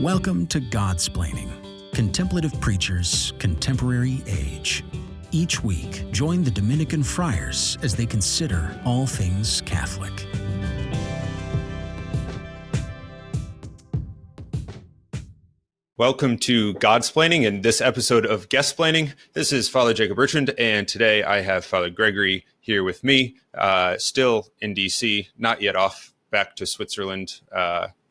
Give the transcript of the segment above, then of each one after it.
Welcome to Godsplaining, Contemplative Preachers, Contemporary Age. Each week, join the Dominican friars as they consider all things Catholic. Welcome to Godsplaining and this episode of Guestsplaining. This is Father Jacob Bertrand, and today I have Father Gregory here with me, still in DC, not yet off back to Switzerland,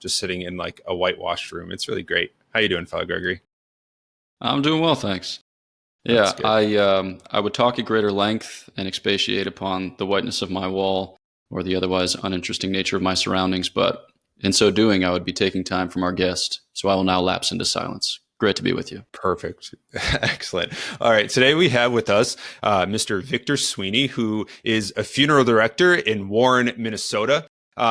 just sitting in like a whitewashed room. It's really great. How you doing, Father Gregory? I'm doing well, thanks. Yeah, I would talk at greater length and expatiate upon the whiteness of my wall or the otherwise uninteresting nature of my surroundings, but in so doing, I would be taking time from our guest, so I will now lapse into silence. Great to be with you. Perfect. Excellent. All right. Today we have with us Mr. Victor Sweeney, who is a funeral director in Warren, Minnesota.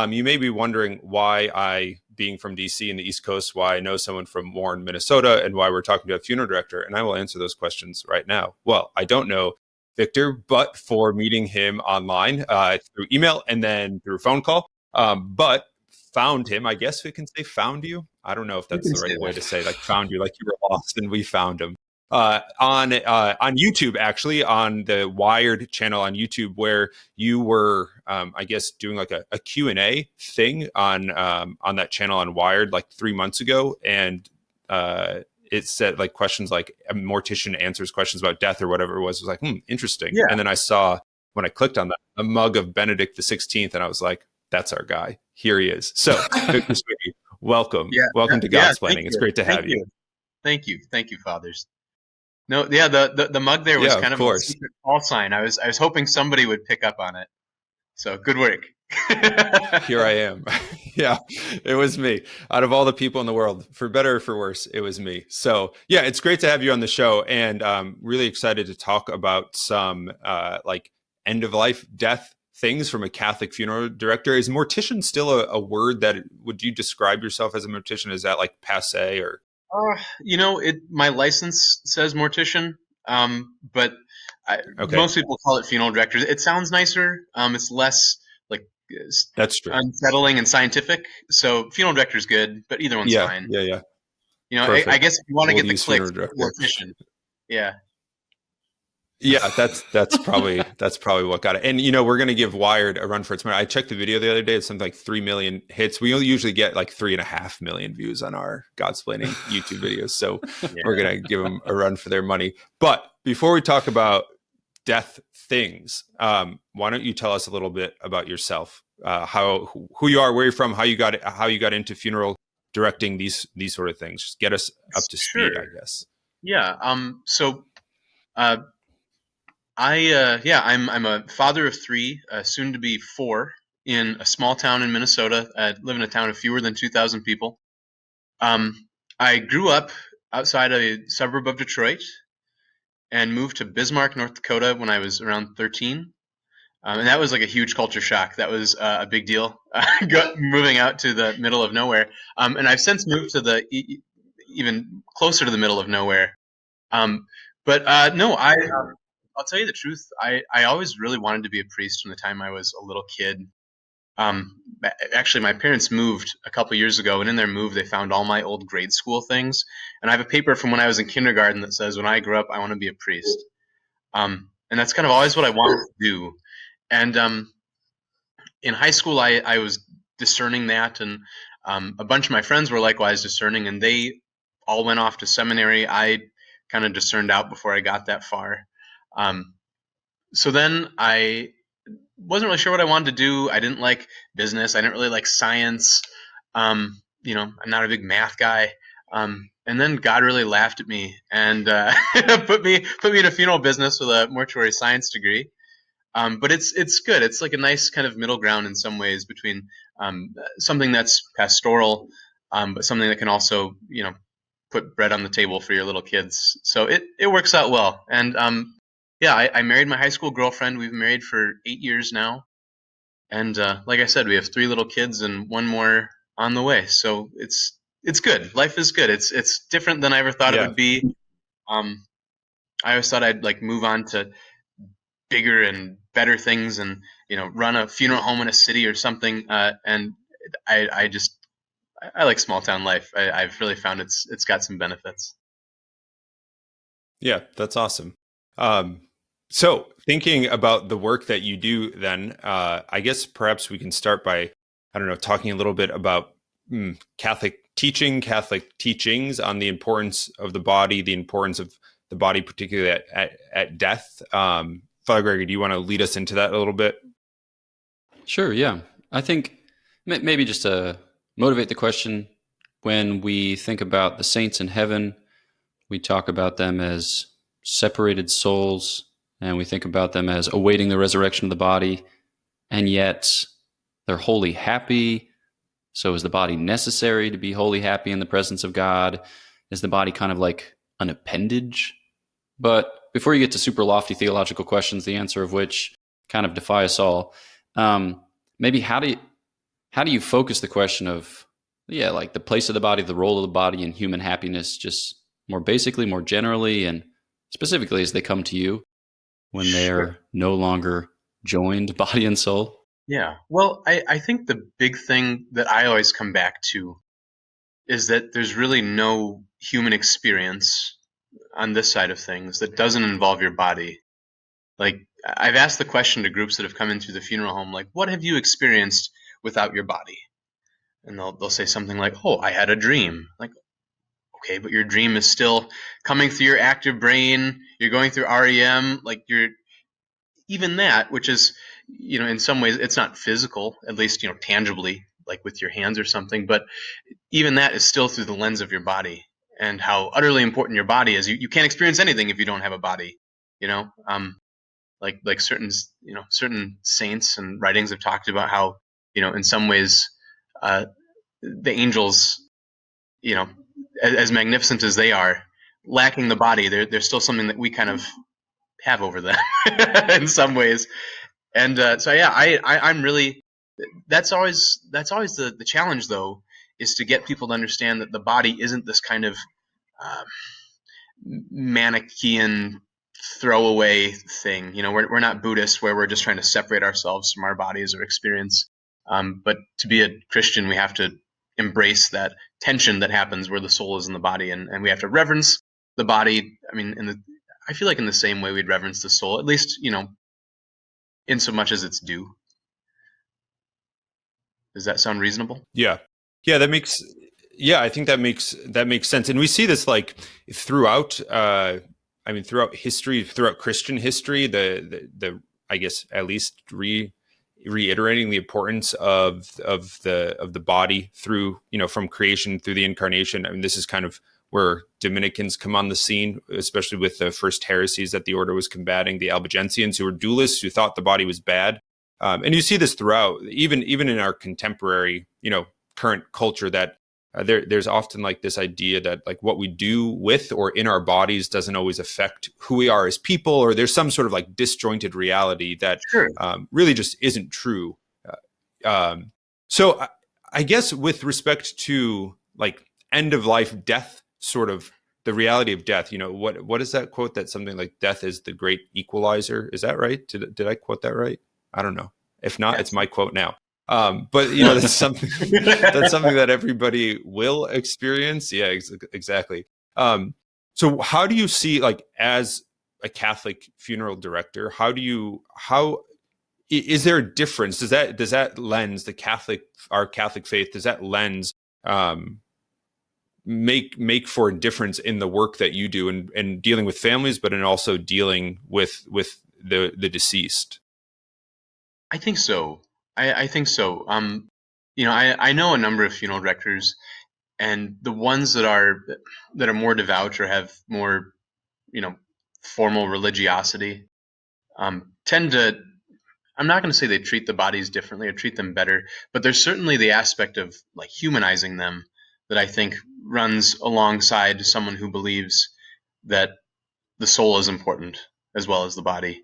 You may be wondering why I, being from DC and the East Coast, why I know someone from Warren, Minnesota, and why we're talking to a funeral director. And I will answer those questions right now. Well, I don't know Victor, but for meeting him online through email and then through phone call. But found him, I guess we can say found you. I don't know if that's the right way to say, like found you, like you were lost and we found him. On YouTube, actually, on the Wired channel on YouTube, where you were, I guess, doing like a Q&A thing on that channel on Wired like 3 months ago. And it said like questions like a mortician answers questions about death or whatever it was. It was like, interesting. Yeah. And then I saw, when I clicked on that, a mug of Benedict XVI, and I was like, that's our guy. Here he is. So, Victor Sweeney, welcome. Yeah, welcome to Godsplaining. It's great to have you. Thank you, Fathers. No, yeah, the mug there was kind of a secret call sign. I was hoping somebody would pick up on it. So good work. Here I am. Yeah, it was me. Out of all the people in the world, for better or for worse, it was me. So yeah, it's great to have you on the show, and really excited to talk about some like end of life death things from a Catholic funeral director. Is mortician still a word that would you describe yourself as a mortician? Is that like passe or? My license says mortician, but most people call it funeral director. It sounds nicer. It's less like that's true, unsettling and scientific. So funeral director is good, but either one's fine. Yeah. I guess if you want to get the click, mortician. Yeah. Yeah, that's probably what got it. And we're gonna give Wired a run for its money. I checked the video the other day; it's something like 3 million hits. We usually get like 3.5 million views on our Godsplaining YouTube videos, so we're gonna give them a run for their money. But before we talk about death things, why don't you tell us a little bit about yourself? Who you are, where you're from, how you got into funeral directing, these sort of things. Just get us up to speed, I guess. Yeah. I'm a father of three, soon to be four, in a small town in Minnesota. I live in a town of fewer than 2,000 people. I grew up outside a suburb of Detroit and moved to Bismarck, North Dakota when I was around 13. And that was like a huge culture shock. That was a big deal, moving out to the middle of nowhere. And I've since moved to even closer to the middle of nowhere. I'll tell you the truth. I always really wanted to be a priest from the time I was a little kid. Actually, my parents moved a couple years ago, and in their move, they found all my old grade school things. And I have a paper from when I was in kindergarten that says, when I grow up, I want to be a priest. And that's kind of always what I wanted to do. And in high school, I was discerning that, and a bunch of my friends were likewise discerning, and they all went off to seminary. I kind of discerned out before I got that far. So then I wasn't really sure what I wanted to do. I didn't like business. I didn't really like science. I'm not a big math guy. And then God really laughed at me and put me in a funeral business with a mortuary science degree. But it's good. It's like a nice kind of middle ground in some ways between something that's pastoral, but something that can also put bread on the table for your little kids. So it works out well. And I married my high school girlfriend. We've been married for 8 years now. And like I said, we have 3 little kids and 1 more on the way. So it's good. Life is good. It's different than I ever thought it would be. I always thought I'd like move on to bigger and better things and, run a funeral home in a city or something. And I I like small town life. I've really found it's got some benefits. Yeah, that's awesome. So thinking about the work that you do then, I guess perhaps we can start by, I don't know, talking a little bit about Catholic teachings on the importance of the body, the importance of the body, particularly at death. Father Gregory, do you want to lead us into that a little bit? Sure, yeah. I think maybe just to motivate the question, when we think about the saints in heaven, we talk about them as separated souls, and we think about them as awaiting the resurrection of the body, and yet they're wholly happy. So is the body necessary to be wholly happy in the presence of God? Is the body kind of like an appendage? But before you get to super lofty theological questions, the answer of which kind of defy us all, maybe how do you focus the question of, yeah, like the place of the body, the role of the body in human happiness, just more basically, more generally, and specifically as they come to you when they're no longer joined body and soul? Yeah. Well, I think the big thing that I always come back to is that there's really no human experience on this side of things that doesn't involve your body. Like, I've asked the question to groups that have come in through the funeral home, like, what have you experienced without your body? And they'll say something like, oh, I had a dream. Like, okay, but your dream is still coming through your active brain. You're going through REM. Like, you're even that, which is, in some ways it's not physical, at least, tangibly, like with your hands or something, but even that is still through the lens of your body and how utterly important your body is. You can't experience anything if you don't have a body, like certain saints and writings have talked about how, in some ways, the angels, as magnificent as they are, lacking the body, there's still something that we kind of have over them in some ways. And so yeah, I'm really, that's always the challenge, though, is to get people to understand that the body isn't this kind of Manichaean throwaway thing. We're not Buddhists where we're just trying to separate ourselves from our bodies or experience. But to be a Christian, we have to embrace that tension that happens where the soul is in the body, and we have to reverence the body. I mean, I feel like in the same way we'd reverence the soul, at least, in so much as it's due. Does that sound reasonable? Yeah. Yeah, I think that makes sense. And we see this like throughout throughout history, throughout Christian history, the I guess at least reiterating the importance of the body through, from creation through the incarnation. I mean, this is kind of where Dominicans come on the scene, especially with the first heresies that the order was combating, the Albigensians, who were dualists, who thought the body was bad. And you see this throughout, even in our contemporary, current culture, that there's often like this idea that like what we do with or in our bodies doesn't always affect who we are as people, or there's some sort of like disjointed reality that Sure. Really just isn't true. So I guess with respect to like end of life, death, sort of the reality of death, what is that quote, that something like death is the great equalizer? Is that right? Did I quote that right? I don't know. If not, it's my quote now. But that's something that everybody will experience. Yeah, exactly. So how do you see, like, as a Catholic funeral director, how is there a difference? Does that lens, our Catholic faith, does that lens make for a difference in the work that you do and dealing with families, but in also dealing with the deceased? I think so. I think so. I know a number of funeral directors, and the ones that are more devout or have more, formal religiosity, tend to. I'm not going to say they treat the bodies differently or treat them better, but there's certainly the aspect of like humanizing them that I think runs alongside someone who believes that the soul is important as well as the body.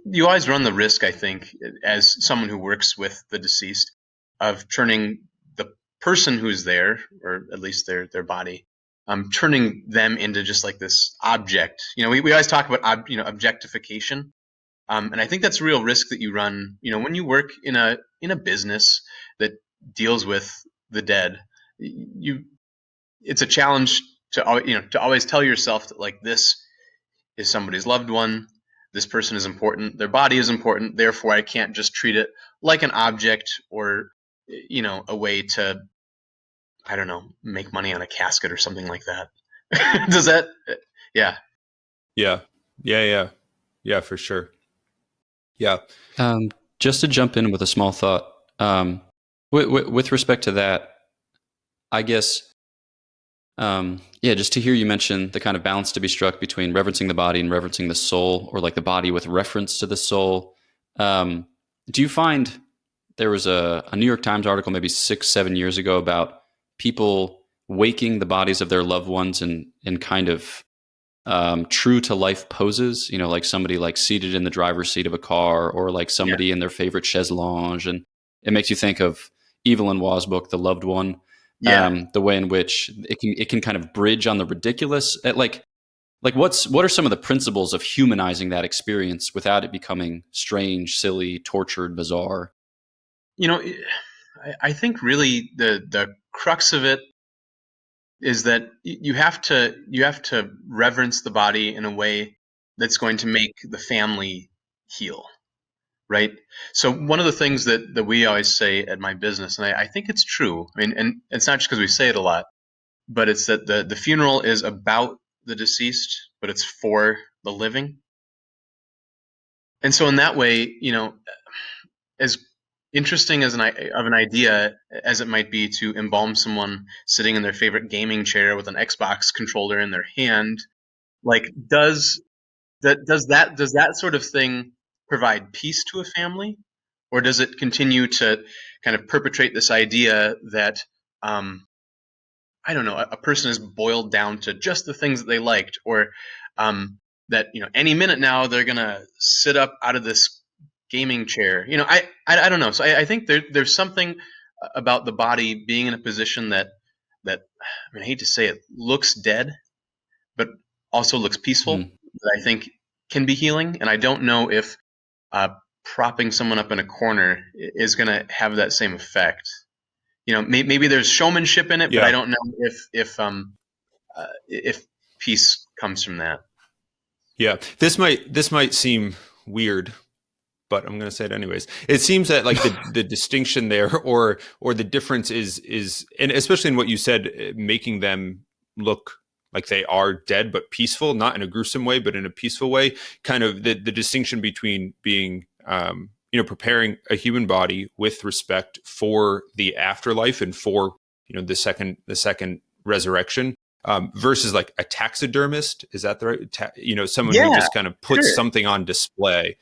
You always run the risk, I think, as someone who works with the deceased, of turning the person who's there, or at least their body, turning them into just like this object. We always talk about objectification, and I think that's a real risk that you run. When you work in a business that deals with the dead, it's a challenge to always tell yourself that, like, this is somebody's loved one. This person is important. Their body is important. Therefore, I can't just treat it like an object or, a way to, I don't know, make money on a casket or something like that. Does that? Yeah. Yeah. For sure. Yeah. Just to jump in with a small thought, with respect to that, I guess, just to hear you mention the kind of balance to be struck between reverencing the body and reverencing the soul, or like the body with reference to the soul. Do you find there was a New York Times article maybe 6-7 years ago about people waking the bodies of their loved ones in kind of true to life poses, like somebody like seated in the driver's seat of a car, or like somebody in their favorite chaise lounge. And it makes you think of Evelyn Waugh's book, The Loved One. The way in which it can kind of bridge on the ridiculous. What are some of the principles of humanizing that experience without it becoming strange, silly, tortured, bizarre? I think really the crux of it is that you have to reverence the body in a way that's going to make the family heal. Right. So one of the things that we always say at my business, and I think it's true, I mean, and it's not just because we say it a lot, but it's that the funeral is about the deceased, but it's for the living. And so in that way, as interesting as an idea as it might be to embalm someone sitting in their favorite gaming chair with an Xbox controller in their hand, like does that sort of thing provide peace to a family, or does it continue to kind of perpetrate this idea that I don't know, a person is boiled down to just the things that they liked, or that any minute now they're gonna sit up out of this gaming chair? I don't know. So I think there's something about the body being in a position that I mean, I hate to say it, looks dead, but also looks peaceful, that I think can be healing. And I don't know if propping someone up in a corner is going to have that same effect. Maybe there's showmanship in it, but I don't know if peace comes from that. Yeah, this might seem weird, but I'm going to say it anyways. It seems that like the distinction there, or the difference is, and especially in what you said, making them look like they are dead but peaceful, not in a gruesome way, but in a peaceful way. Kind of the distinction between being, preparing a human body with respect for the afterlife and for the second resurrection, versus like a taxidermist. Is that the right? Someone who just kind of puts something on display.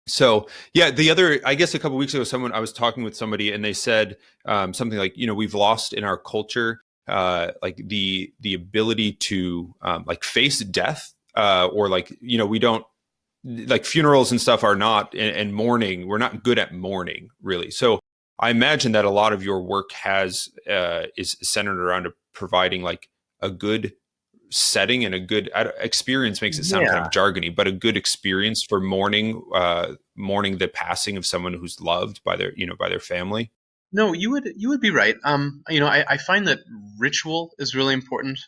So the other, I guess a couple of weeks ago, I was talking with somebody and they said something like, we've lost in our culture like the ability to like face death, or like, we don't, like funerals and stuff are not, and mourning, we're not good at mourning really. So I imagine that a lot of your work is centered around providing like a good setting and a good experience. Makes it sound kind of jargony, but a good experience for mourning the passing of someone who's loved by their family. No, you would be right. I find that ritual is really important.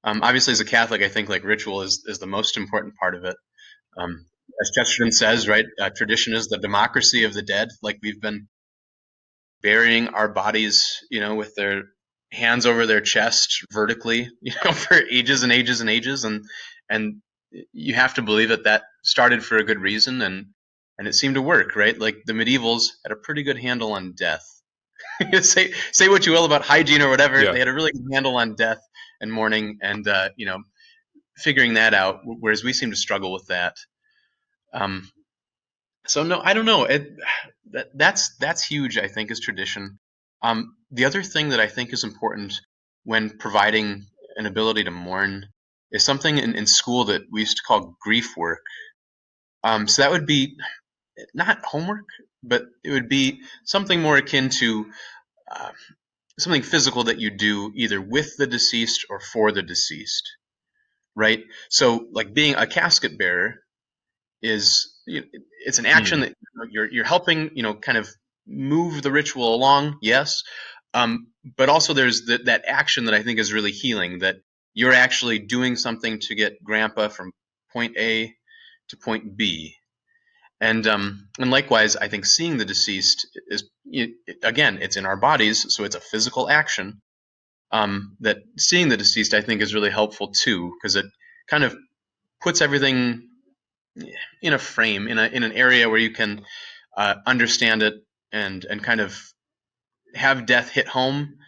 Obviously, as a Catholic, I think like ritual is the most important part of it. As Chesterton says, right, tradition is the democracy of the dead. Like, we've been burying our bodies, with their hands over their chest vertically, for ages and ages and ages, and you have to believe that started for a good reason, and it seemed to work, right? Like the medievals had a pretty good handle on death. say what you will about hygiene or whatever, they had a really good handle on death and mourning, and figuring that out, whereas we seem to struggle with that. So no, I don't know. That's huge, I think, is tradition. The other thing that I think is important when providing an ability to mourn is something in school that we used to call grief work. So that would be not homework, but it would be something more akin to something physical that you do either with the deceased or for the deceased, right? So like being a casket bearer is, it's an action that you're helping, kind of move the ritual along, yes. But also there's that action that I think is really healing, that you're actually doing something to get grandpa from point A to point B. And likewise, I think seeing the deceased is, again, it's in our bodies, so it's a physical action. That seeing the deceased, I think, is really helpful too, because it kind of puts everything in a frame, in an area where you can understand it and kind of have death hit home.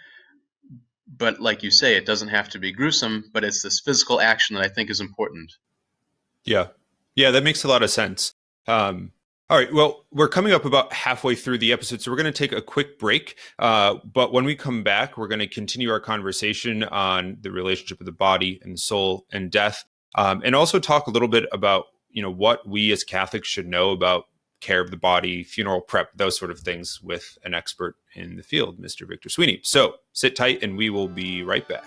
But like you say, it doesn't have to be gruesome, but it's this physical action that I think is important. Yeah. Yeah, that makes a lot of sense. All right. Well, we're coming up about halfway through the episode, so we're going to take a quick break. But when we come back, we're going to continue our conversation on the relationship of the body and the soul and death, and also talk a little bit about, what we as Catholics should know about care of the body, funeral prep, those sort of things with an expert in the field, Mr. Victor Sweeney. So sit tight and we will be right back.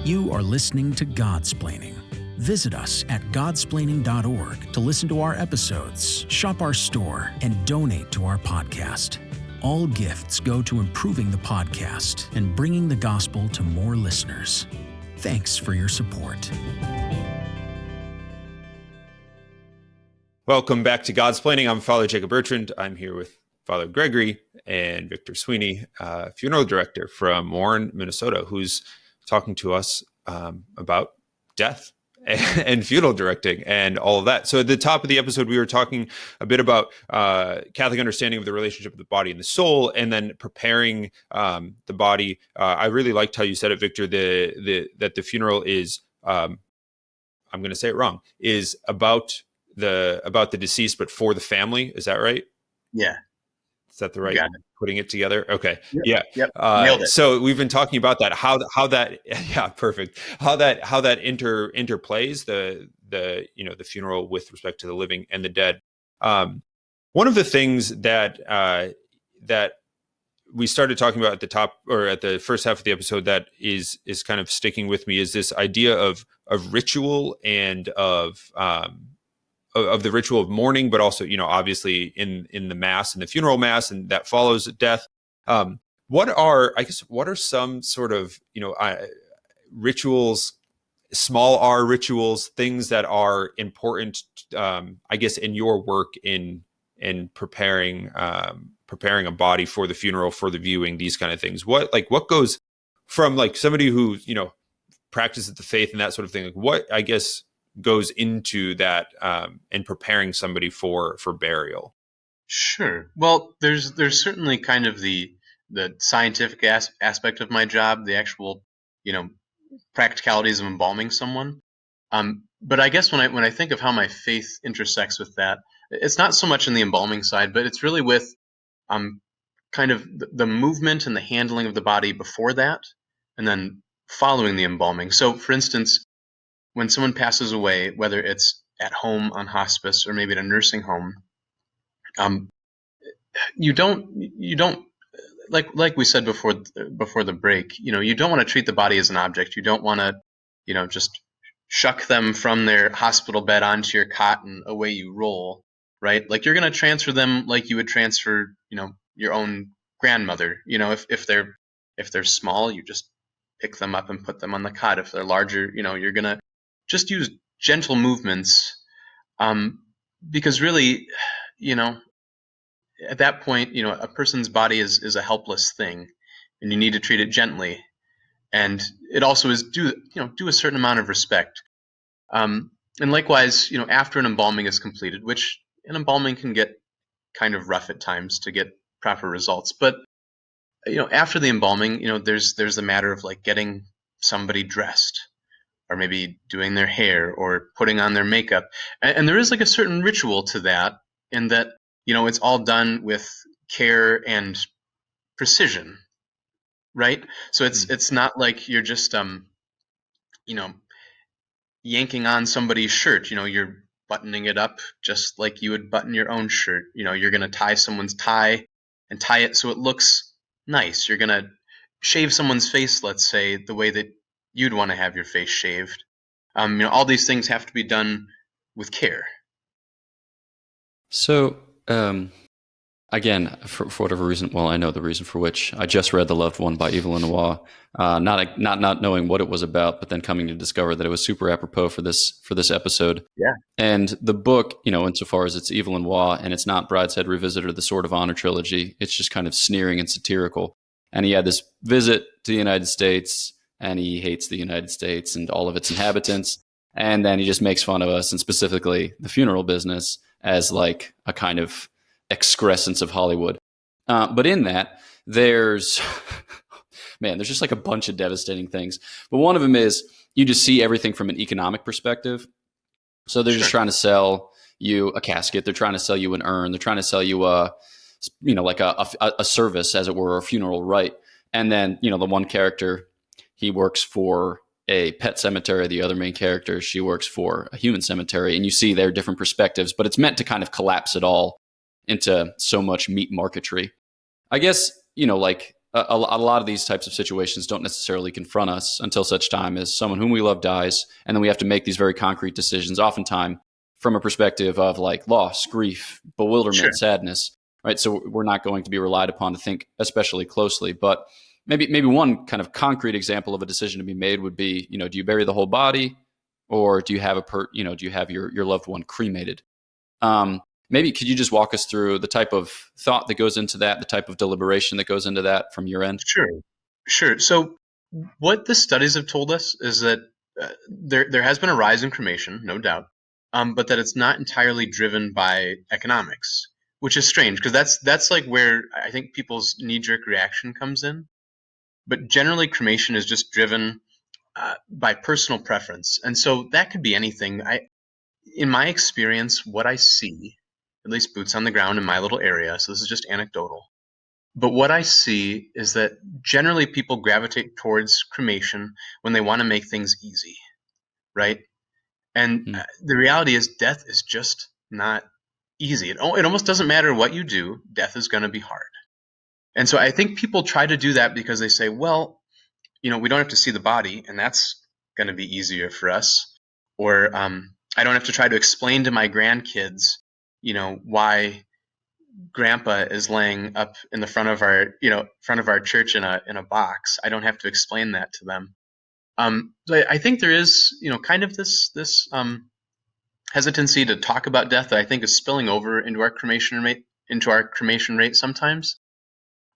You are listening to Godsplaining. Visit us at godsplaining.org to listen to our episodes, shop our store, and donate to our podcast. All gifts go to improving the podcast and bringing the gospel to more listeners. Thanks for your support. Welcome back to Godsplaining. I'm Father Jacob Bertrand. I'm here with Father Gregory and Victor Sweeney, funeral director from Warren, Minnesota, who's talking to us about death and funeral directing and all of that. So at the top of the episode, we were talking a bit about Catholic understanding of the relationship of the body and the soul, and then preparing the body. I really liked how you said it, Victor, that the funeral is, I'm going to say it wrong, is about the deceased, but for the family. Is that right? Yeah. Is that the right putting it together? Okay. Yep. Yeah. Yep. Nailed it. So we've been talking about that, how that, yeah, perfect. How that interplays the funeral with respect to the living and the dead. One of the things that we started talking about at the top, or at the first half of the episode, that is kind of sticking with me, is this idea of ritual and of the ritual of mourning, but also, obviously in the mass and the funeral mass, and that follows death. What are some sort of, rituals, small r rituals, things that are important, in your work in preparing a body for the funeral, for the viewing, these kind of things? What goes from somebody who, practices the faith and that sort of thing, what, goes into that and preparing somebody for burial? Sure. Well, there's certainly kind of the scientific aspect of my job, the actual, practicalities of embalming someone. But I guess when I think of how my faith intersects with that, it's not so much in the embalming side, but it's really with kind of the movement and the handling of the body before that, and then following the embalming. So, for instance, when someone passes away, whether it's at home on hospice or maybe at a nursing home, you don't like we said before the break, you don't want to treat the body as an object. You don't want to, just shuck them from their hospital bed onto your cot and away you roll, right? Like you're going to transfer them like you would transfer, your own grandmother. If they're small, you just pick them up and put them on the cot. If they're larger, you're going to just use gentle movements, because really, at that point, a person's body is a helpless thing, and you need to treat it gently. And it also is due a certain amount of respect. And likewise, after an embalming is completed, which an embalming can get kind of rough at times to get proper results, but after the embalming, there's the matter of getting somebody dressed, or maybe doing their hair or putting on their makeup. And there is a certain ritual to that, in that, it's all done with care and precision, right? So it's not like you're just, yanking on somebody's shirt. You're buttoning it up just like you would button your own shirt. You're going to tie someone's tie and tie it so it looks nice. You're going to shave someone's face, let's say, the way that you'd want to have your face shaved. All these things have to be done with care. So, again, for whatever reason, well, I know the reason for which I just read The Loved One by Yves Lenoir, not knowing what it was about, but then coming to discover that it was super apropos for this episode. Yeah. And the book, insofar as it's Yves Lenoir and it's not Brideshead Revisited or the Sword of Honor trilogy, it's just kind of sneering and satirical. And he had this visit to the United States, and he hates the United States and all of its inhabitants. And then he just makes fun of us, and specifically the funeral business, as like a kind of excrescence of Hollywood. But in that, there's just like a bunch of devastating things. But one of them is you just see everything from an economic perspective. So they're just trying to sell you a casket. They're trying to sell you an urn. They're trying to sell you a service, as it were, a funeral rite. And then, the one character, he works for a pet cemetery. The other main character, she works for a human cemetery. And you see their different perspectives, but it's meant to kind of collapse it all into so much meat marketry. I guess, like a lot of these types of situations don't necessarily confront us until such time as someone whom we love dies. And then we have to make these very concrete decisions, oftentimes from a perspective of like loss, grief, bewilderment, sadness, right? So we're not going to be relied upon to think especially closely. But maybe one kind of concrete example of a decision to be made would be, do you bury the whole body, or do you have do you have your loved one cremated? Maybe could you just walk us through the type of thought that goes into that, the type of deliberation that goes into that from your end? Sure. So what the studies have told us is that there has been a rise in cremation, no doubt, but that it's not entirely driven by economics, which is strange because that's like where I think people's knee-jerk reaction comes in. But generally, cremation is just driven by personal preference, and so that could be anything. In my experience, what I see, at least boots on the ground in my little area, so this is just anecdotal, but what I see is that generally people gravitate towards cremation when they want to make things easy, right? And the reality is death is just not easy. It almost doesn't matter what you do, death is going to be hard. And so I think people try to do that because they say, well, we don't have to see the body, and that's going to be easier for us. Or I don't have to try to explain to my grandkids, why Grandpa is laying up in the front of our church in a box. I don't have to explain that to them. So I think there is, kind of this hesitancy to talk about death that I think is spilling over into our cremation rate sometimes.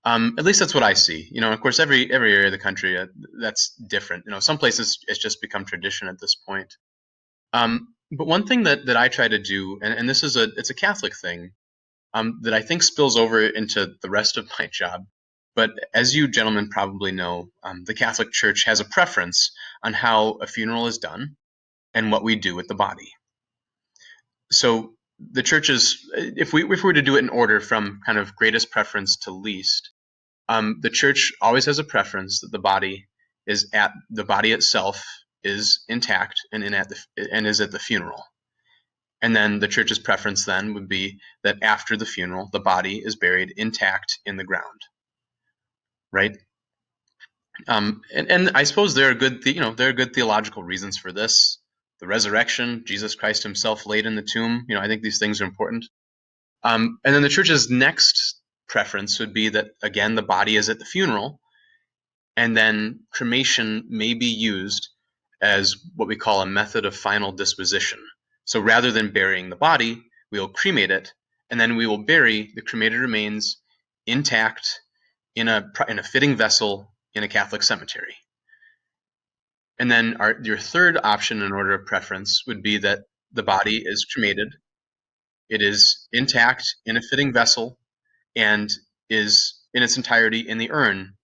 At least that's what I see. Of course, every area of the country that's different. Some places it's just become tradition at this point. But one thing that I try to do, and this is it's a Catholic thing, that I think spills over into the rest of my job. But as you gentlemen probably know, the Catholic Church has a preference on how a funeral is done and what we do with the body. So the Church is, if we were to do it in order from kind of greatest preference to least, the Church always has a preference that the body itself is intact and is at the funeral. And then the Church's preference then would be that after the funeral, the body is buried intact in the ground, right? And I suppose there are good theological reasons for this. The resurrection, Jesus Christ Himself laid in the tomb. I think these things are important. And then the Church's next preference would be that, again, the body is at the funeral, and then cremation may be used as what we call a method of final disposition. So rather than burying the body, we will cremate it, and then we will bury the cremated remains intact in a fitting vessel in a Catholic cemetery. And then your third option in order of preference would be that the body is cremated, it is intact in a fitting vessel, and is in its entirety in the urn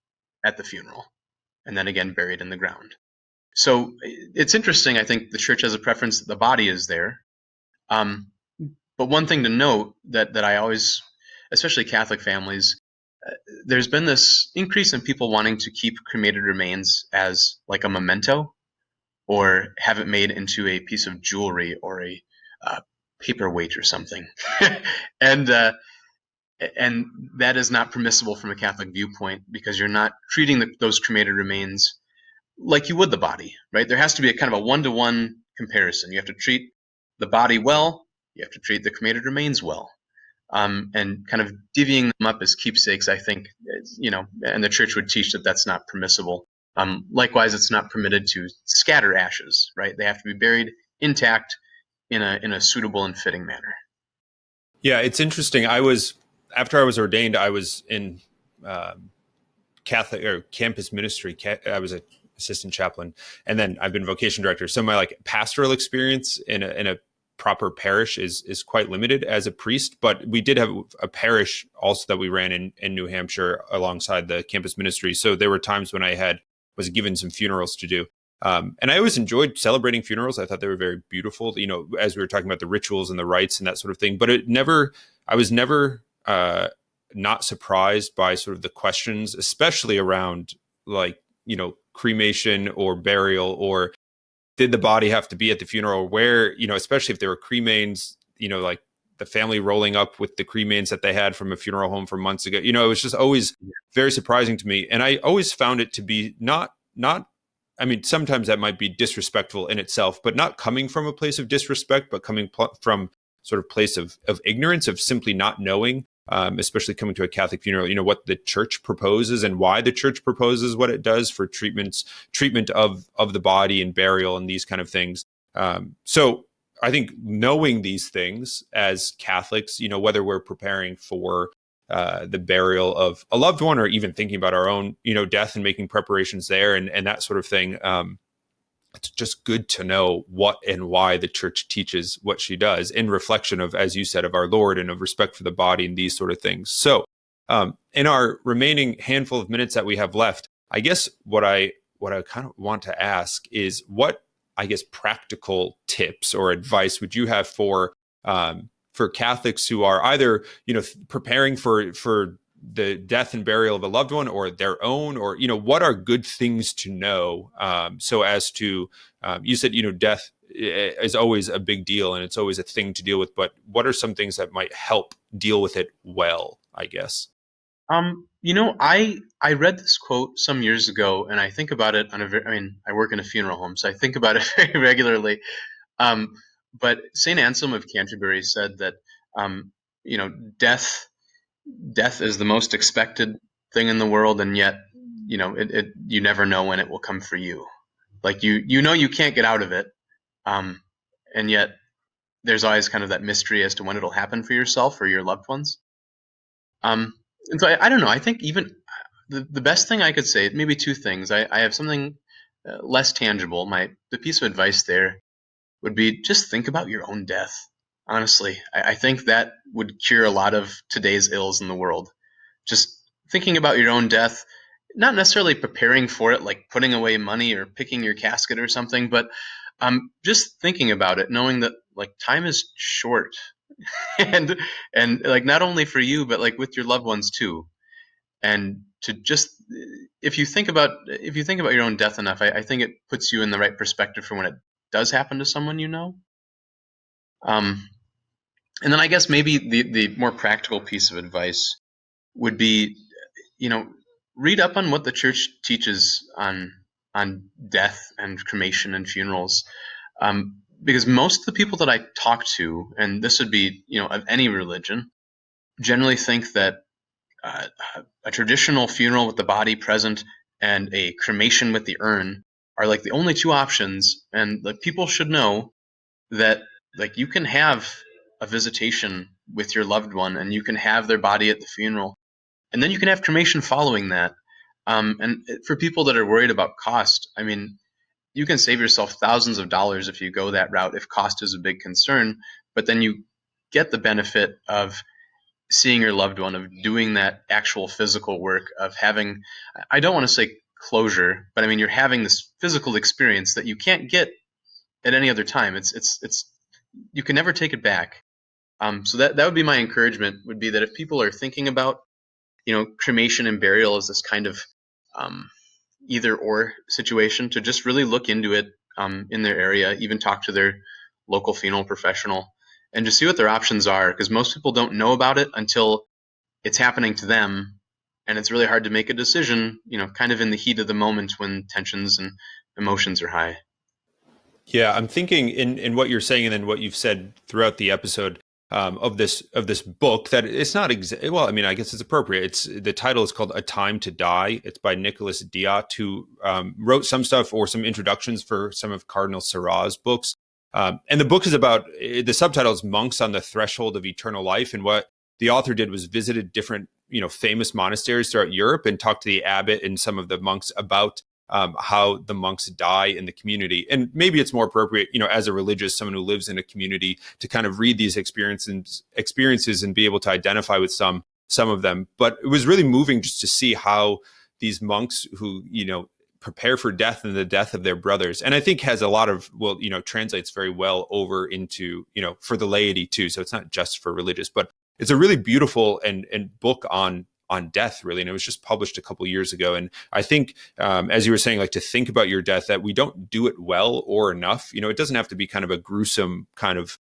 at the funeral, and then again buried in the ground. So it's interesting. I think the Church has a preference that the body is there. But one thing to note that I always, especially Catholic families, there's been this increase in people wanting to keep cremated remains as like a memento, or have it made into a piece of jewelry or a paperweight or something. And that is not permissible from a Catholic viewpoint, because you're not treating those cremated remains like you would the body, right? There has to be a kind of a one-to-one comparison. You have to treat the body well, you have to treat the cremated remains well. and kind of divvying them up as keepsakes, I think, and the church would teach that that's not permissible. Likewise, it's not permitted to scatter ashes, right? They have to be buried intact in a suitable and fitting manner. Yeah, it's interesting. After I was ordained, I was in Catholic or campus ministry. I was an assistant chaplain, and then I've been vocation director. So my pastoral experience in a proper parish is quite limited as a priest, but we did have a parish also that we ran in New Hampshire alongside the campus ministry. So there were times when I was given some funerals to do. And I always enjoyed celebrating funerals. I thought they were very beautiful, as we were talking about the rituals and the rites and that sort of thing, but I was never not surprised by sort of the questions, especially around cremation or burial, or did the body have to be at the funeral, where, especially if there were cremains, like the family rolling up with the cremains that they had from a funeral home from months ago. It was just always very surprising to me. And I always found it to be not, I mean, sometimes that might be disrespectful in itself, but not coming from a place of disrespect, but coming from sort of place of ignorance, of simply not knowing, especially coming to a Catholic funeral, what the church proposes and why the church proposes what it does for treatment of the body and burial and these kind of things. So I think knowing these things as Catholics, whether we're preparing for the burial of a loved one or even thinking about our own, death and making preparations there and that sort of thing, it's just good to know what and why the church teaches what she does in reflection of, as you said, of our Lord and of respect for the body and these sort of things. So in our remaining handful of minutes that we have left, I guess what I kind of want to ask is, what, I guess, practical tips or advice would you have for Catholics who are either, preparing for the death and burial of a loved one or their own, or, what are good things to know? So as to, you said, death is always a big deal and it's always a thing to deal with, but what are some things that might help deal with it well, I guess? I read this quote some years ago, and I think about it I work in a funeral home, so I think about it very regularly. But St. Anselm of Canterbury said that, death is the most expected thing in the world, and yet, you never know when it will come for you. Like you can't get out of it, and yet there's always kind of that mystery as to when it'll happen for yourself or your loved ones. And so I don't know. I think even the best thing I could say, maybe two things. I have something less tangible. The piece of advice there would be, just think about your own death. Honestly, I think that would cure a lot of today's ills in the world. Just thinking about your own death, not necessarily preparing for it, like putting away money or picking your casket or something, but just thinking about it, knowing that time is short, and not only for you, but with your loved ones too. And to just, if you think about your own death enough, I think it puts you in the right perspective for when it does happen to someone you know. And then I guess maybe the more practical piece of advice would be, read up on what the church teaches on death and cremation and funerals. Because most of the people that I talk to, and this would be, of any religion, generally think that a traditional funeral with the body present and a cremation with the urn are the only two options. And people should know that you can have a visitation with your loved one, and you can have their body at the funeral, and then you can have cremation following that. And for people that are worried about cost, I mean, you can save yourself thousands of dollars if you go that route, if cost is a big concern, but then you get the benefit of seeing your loved one, of doing that actual physical work, of having, I don't want to say closure, but I mean, you're having this physical experience that you can't get at any other time. It's you can never take it back. So that would be my encouragement, would be that if people are thinking about, cremation and burial as this kind of either or situation, to just really look into it in their area, even talk to their local funeral professional and just see what their options are, because most people don't know about it until it's happening to them, and it's really hard to make a decision, kind of in the heat of the moment when tensions and emotions are high. Yeah, I'm thinking in what you're saying and then what you've said throughout the episode, of this book that it's not well, I mean, I guess it's appropriate. The title is called A Time to Die. It's by Nicholas Diot, who wrote some stuff or some introductions for some of Cardinal Seurat's books. And the book is about, the subtitle is Monks on the Threshold of Eternal Life. And what the author did was visited different, famous monasteries throughout Europe and talked to the abbot and some of the monks about how the monks die in the community. And maybe it's more appropriate, as a religious, someone who lives in a community, to kind of read these experiences and be able to identify with some of them. But it was really moving just to see how these monks who, prepare for death and the death of their brothers. And I think has a lot of, translates very well over into, for the laity too. So it's not just for religious, but it's a really beautiful and book on death, really. And it was just published a couple years ago. And I think, as you were saying, like, to think about your death, that we don't do it well or enough. It doesn't have to be kind of a gruesome kind of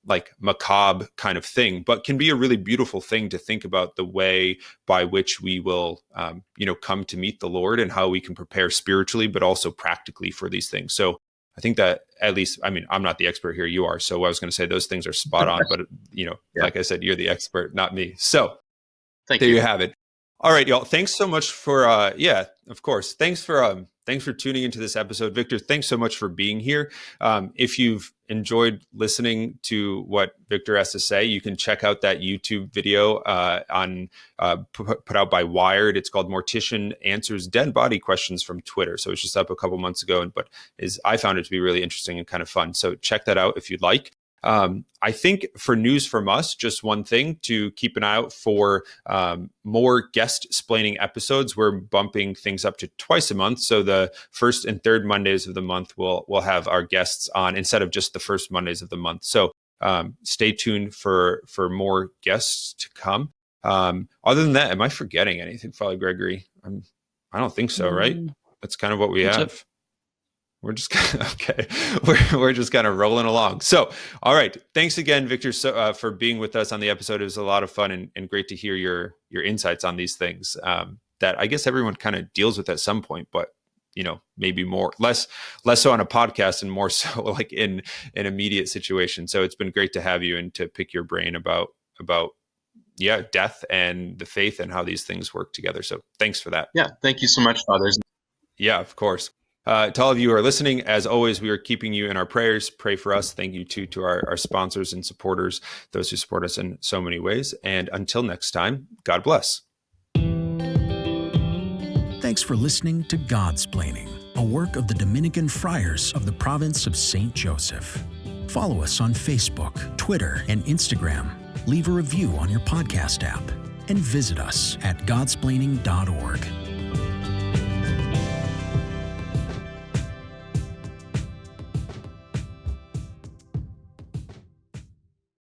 like macabre kind of thing, but can be a really beautiful thing to think about the way by which we will, come to meet the Lord, and how we can prepare spiritually, but also practically for these things. So I think that, at least, I mean, I'm not the expert here, you are. So I was going to say those things are spot on, but like I said, you're the expert, not me. So there you have it. All right, y'all. Thanks so much for, of course. Thanks for tuning into this episode. Victor, thanks so much for being here. If you've enjoyed listening to what Victor has to say, you can check out that YouTube video put out by Wired. It's called Mortician Answers Dead Body Questions from Twitter. So it's just up a couple months ago, but I found it to be really interesting and kind of fun. So check that out if you'd like. I think for news from us, just one thing to keep an eye out for, more Guestsplaining episodes. We're bumping things up to twice a month. So the first and third Mondays of the month, we'll have our guests on instead of just the first Mondays of the month. So, stay tuned for more guests to come. Other than that, am I forgetting anything, Father Gregory? I don't think so, right? That's kind of what we have. We're just we're just kind of rolling along. So, all right. Thanks again, Victor, for being with us on the episode. It was a lot of fun and great to hear your insights on these things that I guess everyone kind of deals with at some point, but maybe less so on a podcast and more so like in an immediate situation. So it's been great to have you and to pick your brain about death and the faith and how these things work together. So thanks for that. Yeah. Thank you so much, Fathers. Yeah, of course. To all of you who are listening, as always, we are keeping you in our prayers. Pray for us. Thank you to our sponsors and supporters, those who support us in so many ways. And until next time, God bless. Thanks for listening to Godsplaining, a work of the Dominican friars of the province of St. Joseph. Follow us on Facebook, Twitter, and Instagram. Leave a review on your podcast app. And visit us at godsplaining.org.